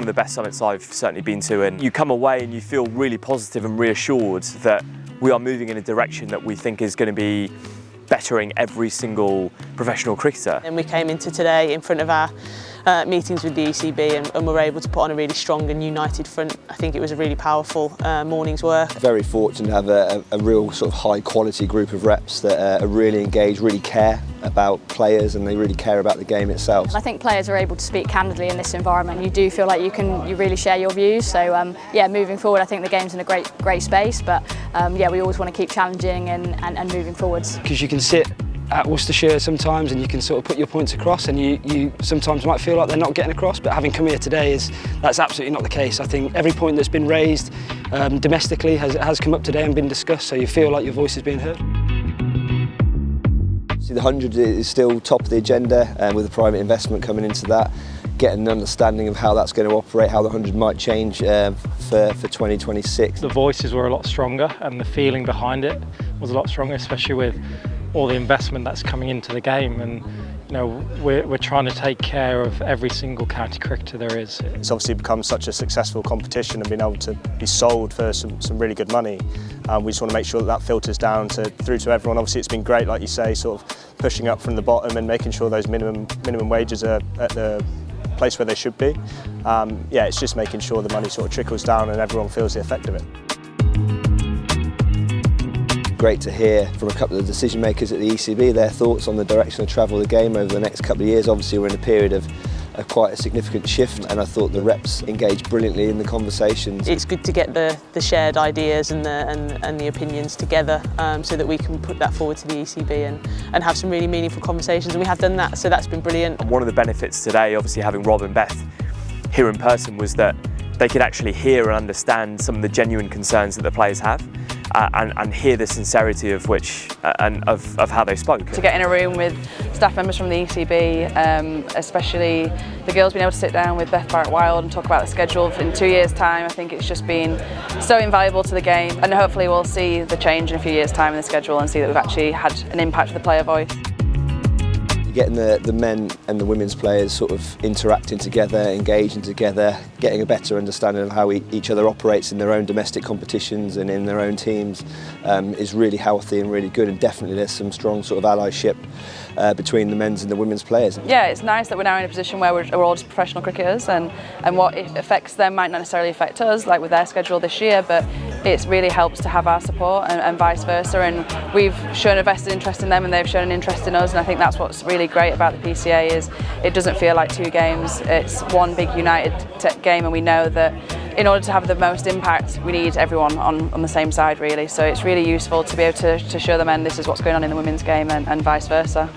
one of the best summits I've certainly been to, and you come away and you feel really positive and reassured that we are moving in a direction that we think is going to be bettering every single professional cricketer. And we came into today in front of our meetings with the ECB and were able to put on a really strong and united front. I think it was a really powerful morning's work. Very fortunate to have a real sort of high quality group of reps that are really engaged, really care about players, and they really care about the game itself. I think players are able to speak candidly in this environment. You do feel like you really share your views. So yeah, moving forward, I think the game's in a great space. But yeah, we always want to keep challenging and moving forwards. Because you can sit at Worcestershire sometimes and you can sort of put your points across, and you sometimes might feel like they're not getting across, but having come here today, that's absolutely not the case. I think every point that's been raised domestically has come up today and been discussed, so you feel like your voice is being heard. See, the 100 is still top of the agenda, with the private investment coming into that, getting an understanding of how that's going to operate, how the 100 might change for 2026. The voices were a lot stronger and the feeling behind it was a lot stronger, especially with all the investment that's coming into the game, and you know, we're trying to take care of every single county cricketer there is. It's obviously become such a successful competition and being able to be sold for some really good money. We just want to make sure that filters down through to everyone. Obviously it's been great, like you say, sort of pushing up from the bottom and making sure those minimum wages are at the place where they should be. Yeah, it's just making sure the money sort of trickles down and everyone feels the effect of it. Great to hear from a couple of the decision makers at the ECB their thoughts on the direction of travel of the game over the next couple of years. Obviously we're in a period of quite a significant shift, and I thought the reps engaged brilliantly in the conversations. It's good to get the shared ideas and the opinions together, so that we can put that forward to the ECB and have some really meaningful conversations, and we have done that, so that's been brilliant. And one of the benefits today, obviously having Rob and Beth here in person, was that they could actually hear and understand some of the genuine concerns that the players have. And hear the sincerity of which and of how they spoke. To get in a room with staff members from the ECB, especially the girls being able to sit down with Beth Barrett-Wild and talk about the schedule in 2 years' time, I think it's just been so invaluable to the game, and hopefully we'll see the change in a few years' time in the schedule and see that we've actually had an impact with the player voice. Getting the men and the women's players sort of interacting together, engaging together, getting a better understanding of how each other operates in their own domestic competitions and in their own teams is really healthy and really good, and definitely there's some strong sort of allyship between the men's and the women's players. Yeah, it's nice that we're now in a position where we're all just professional cricketers, and what affects them might not necessarily affect us, like with their schedule this year, but it really helps to have our support and vice versa, and we've shown a vested interest in them and they've shown an interest in us, and I think that's what's really great about the PCA is it doesn't feel like two games, it's one big united game, and we know that in order to have the most impact we need everyone on the same side really, so it's really useful to be able to show the men this is what's going on in the women's game and vice versa.